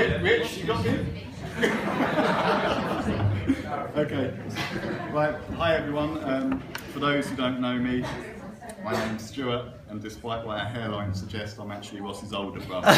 Rich, you got me? Okay. Right. Hi everyone. For those who don't know me, my name's Stuart, and despite what our hairline suggests, I'm actually Ross's older brother.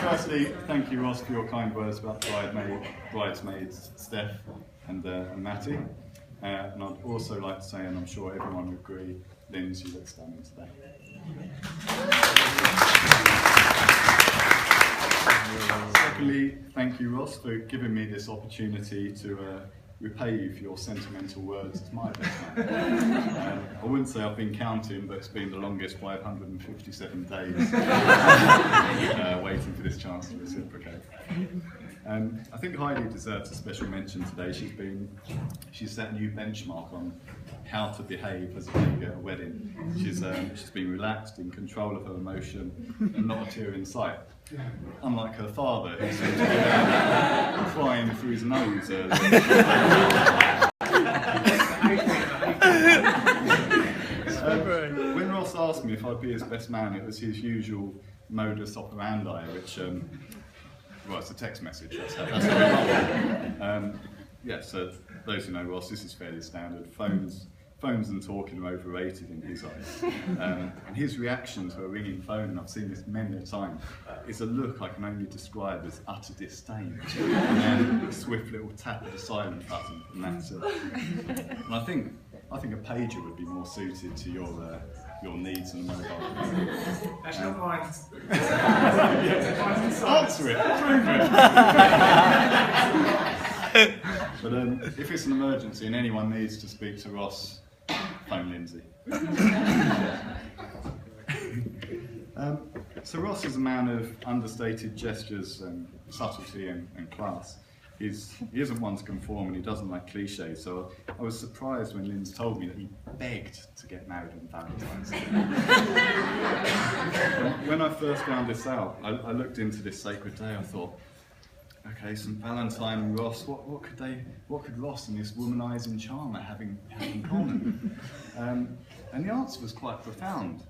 Firstly, thank you, Ross, for your kind words about bridesmaids Steph and Matty. And I'd also like to say, and I'm sure everyone would agree, Lindsay, you look stunning today. Secondly, thank you, Ross, for giving me this opportunity to repay you for your sentimental words to my best man. I wouldn't say I've been counting, but it's been the longest 557 days waiting for this chance to reciprocate. I think Heidi deserves a special mention today. She's set a new benchmark on how to behave as a lady at a wedding. She's been relaxed, in control of her emotion, and not a tear in sight. Unlike her father, who seemed to be crying through his nose earlier. When Ross asked me if I'd be his best man, it was his usual modus operandi, which, well, it's a text message, that's how we roll. Yeah, so those who know Ross, this is fairly standard. Phones and talking are overrated in his eyes. And his reaction to a ringing phone, and I've seen this many a time, is a look I can only describe as utter disdain. And then a swift little tap of the silent button, and that's it. And I think a pager would be more suited to your needs and mobile phone. That's not mine. Answer it, prove it. But if it's an emergency and anyone needs to speak to Ross, phone Lindsay. So Ross is a man of understated gestures and subtlety and class. He isn't one to conform, and he doesn't like cliches, so I was surprised when Linz told me that he begged to get married on Valentine's Day. When I first found this out, I looked into this sacred day. I thought, okay, St. Valentine and Ross, what could Ross and this womanising charmer have in common? And the answer was quite profound.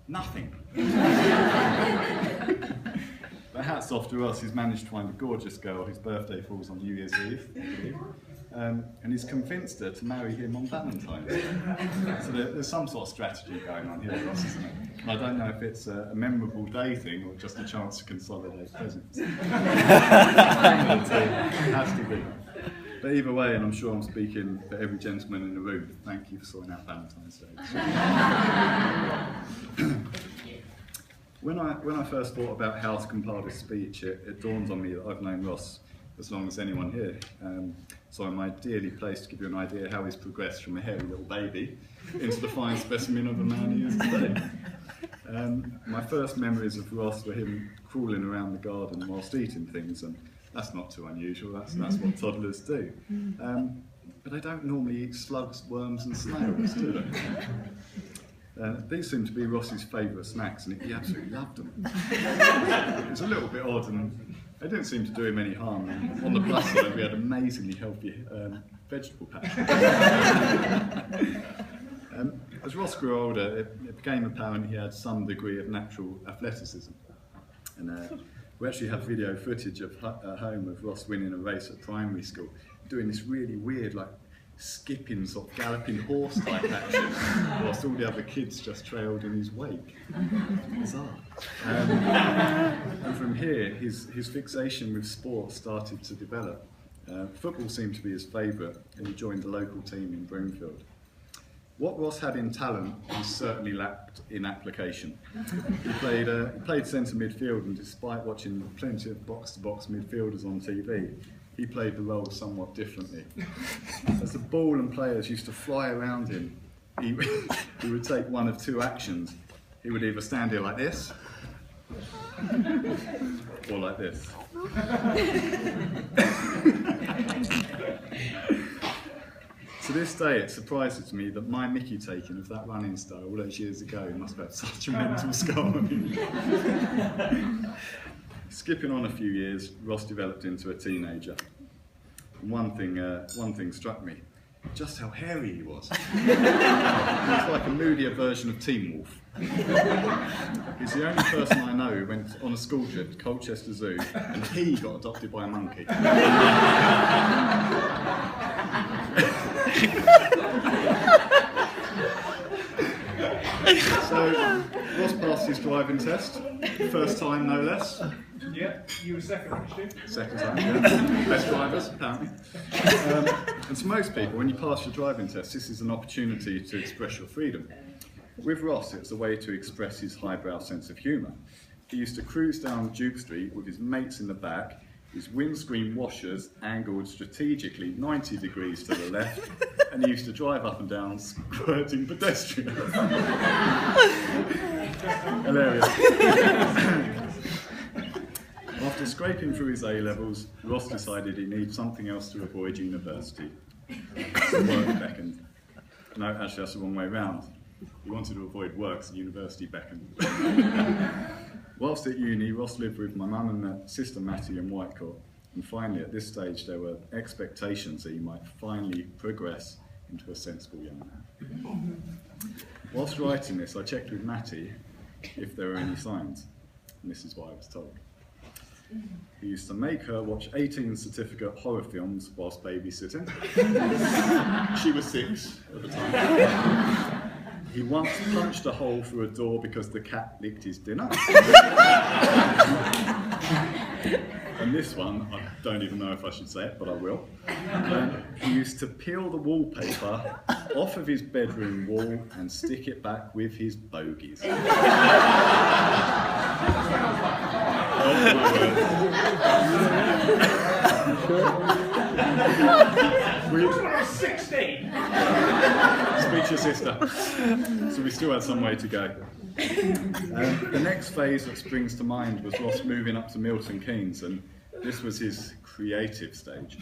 Nothing. But hats off to Ross, he's managed to find a gorgeous girl whose birthday falls on New Year's Eve, I believe, and he's convinced her to marry him on Valentine's Day. So there's some sort of strategy going on here, Ross, isn't it? And I don't know if it's a memorable day thing or just a chance to consolidate presents. It has to be. But either way, and I'm sure I'm speaking for every gentleman in the room, thank you for sorting out Valentine's Day. When I first thought about how to compile this speech, it dawned on me that I've known Ross as long as anyone here. So I'm ideally placed to give you an idea how he's progressed from a hairy little baby into the fine specimen of a man he is today. My first memories of Ross were him crawling around the garden whilst eating things, and that's not too unusual, that's what toddlers do. But they don't normally eat slugs, worms and snails, do they? These seem to be Ross's favourite snacks, and he absolutely loved them. It was a little bit odd, and they didn't seem to do him any harm. And on the plus side, we had amazingly healthy vegetable patch. As Ross grew older, it became apparent he had some degree of natural athleticism. And we actually have video footage of home of Ross winning a race at primary school, doing this really weird, like, skipping, sort of galloping horse type action, whilst all the other kids just trailed in his wake. Bizarre. And from here, his fixation with sport started to develop. Football seemed to be his favourite, and he joined the local team in Broomfield. What Ross had in talent, he certainly lacked in application. He played centre midfield, and despite watching plenty of box-to-box midfielders on TV, he played the role somewhat differently. As the ball and players used to fly around him, he would take one of two actions. He would either stand here like this, or like this. To this day, it surprises me that my Mickey taking of that running style all those years ago must have had such a mental scar on him. Skipping on a few years, Ross developed into a teenager. And one thing struck me. just how hairy he was. He was like a moodier version of Teen Wolf. He's the only person I know who went on a school trip to Colchester Zoo and he got adopted by a monkey. So, Ross passed his driving test, first time no less. Yeah, you were second, actually. Second time, yeah. Best drivers, apparently. And to most people, when you pass your driving test, this is an opportunity to express your freedom. With Ross, it's a way to express his highbrow sense of humour. He used to cruise down Duke Street with his mates in the back, his windscreen washers angled strategically 90 degrees to the left, and he used to drive up and down squirting pedestrians. Hilarious. After scraping through his A-levels, Ross decided he needed something else to avoid university. So work beckoned. No, actually that's the wrong way round. He wanted to avoid work, so university beckoned. Whilst at uni, Ross lived with my mum and sister Matty in Whitecourt, and finally at this stage there were expectations that he might finally progress into a sensible young man. Whilst writing this, I checked with Matty if there were any signs, and this is what I was told. He used to make her watch 18 certificate horror films whilst babysitting. She was 6 at the time. He once punched a hole through a door because the cat licked his dinner. And this one, I don't even know if I should say it, but I will. He used to peel the wallpaper off of his bedroom wall and stick it back with his bogies. We were 16. Speak to your sister. So we still had some way to go. The next phase that springs to mind was Ross moving up to Milton Keynes, and this was his creative stage.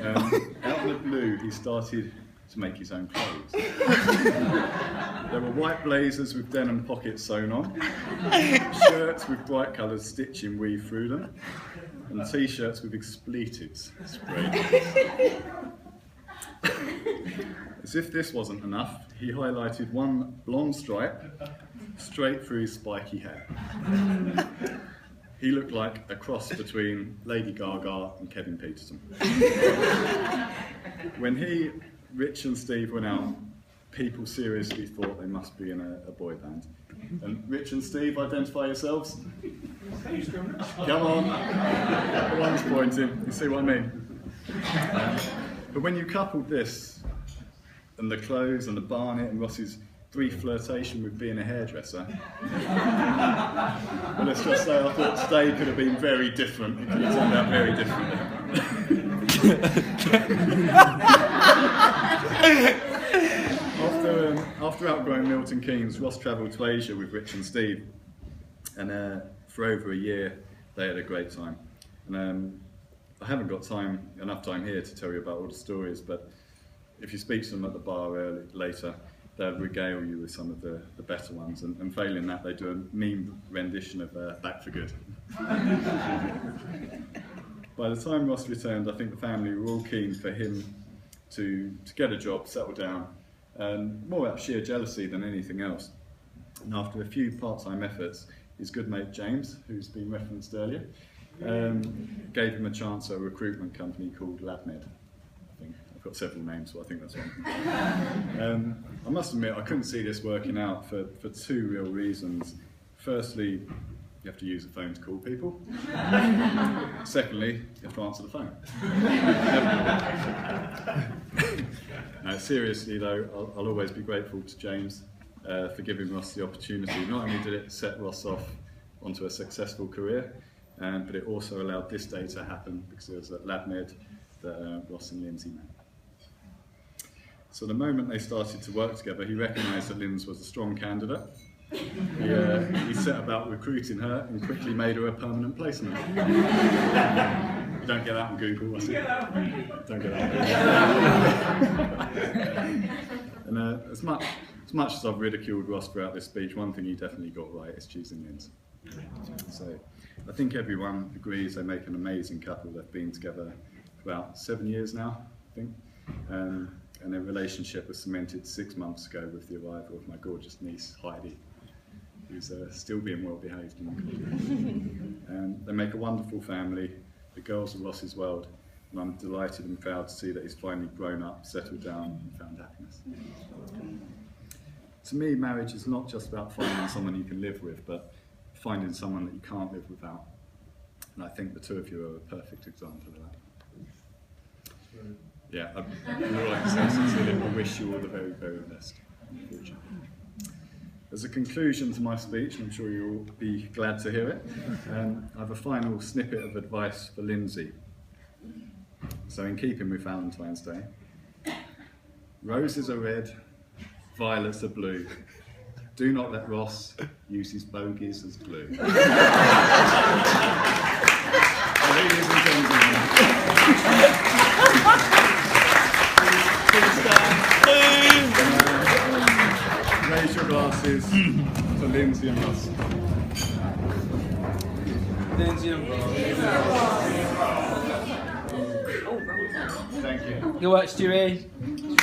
Out of the blue, he started to make his own clothes. There were white blazers with denim pockets sewn on, shirts with bright colours stitching weave through them, and t-shirts with expletives sprayed. As if this wasn't enough, he highlighted one blonde stripe straight through his spiky hair. He looked like a cross between Lady Gaga and Kevin Peterson. When he, Rich and Steve went out, people seriously thought they must be in a boy band. And Rich and Steve, identify yourselves. Come on. One's pointing. You see what I mean? But when you coupled this and the clothes and the barnet and Ross's brief flirtation with being a hairdresser, well, let's just say I thought today could have been very different. It could have turned out very differently. After outgrowing Milton Keynes, Ross travelled to Asia with Rich and Steve, and for over a year they had a great time. And I haven't got enough time here to tell you about all the stories, but if you speak to them at the bar later, they'll regale you with some of the better ones, and failing that, they do a meme rendition of Back for Good. By the time Ross returned, I think the family were all keen for him to get a job, settle down, and more out of sheer jealousy than anything else. And after a few part-time efforts, his good mate James, who's been referenced earlier, gave him a chance at a recruitment company called LabMed. I think I've got several names, so I think that's one. I must admit, I couldn't see this working out for two real reasons. Firstly, you have to use a phone to call people. Secondly, you have to answer the phone. No, seriously though, I'll always be grateful to James for giving Ross the opportunity. Not only did it set Ross off onto a successful career, but it also allowed this day to happen because it was at LabMed that Ross and Lindsay met. So the moment they started to work together, he recognised that Lindsay was a strong candidate. He set about recruiting her and quickly made her a permanent placement. You don't get that on Google, I see. Don't get that on Google. And as much as I've ridiculed Ross throughout this speech, one thing he definitely got right is choosing Lindsay. So I think everyone agrees they make an amazing couple. They've been together for about 7 years now, I think. and their relationship was cemented 6 months ago with the arrival of my gorgeous niece, Heidi, who's still being well behaved in the college. They make a wonderful family. The girls are Ross's world, and I'm delighted and proud to see that he's finally grown up, settled down, and found happiness. To me, marriage is not just about finding someone you can live with, but finding someone that you can't live without. And I think the two of you are a perfect example of that. Yeah, all I can say sincerely, I wish you all the very, very best in the future. As a conclusion to my speech, and I'm sure you'll all be glad to hear it, I have a final snippet of advice for Lindsay. So in keeping with Valentine's Day, roses are red, violets are blue. Do not let Ross use his bogies as glue. Ladies and gentlemen. Raise your glasses to Lindsay and Ross. Lindsay and Ross. Thank you. Good work, Stewie.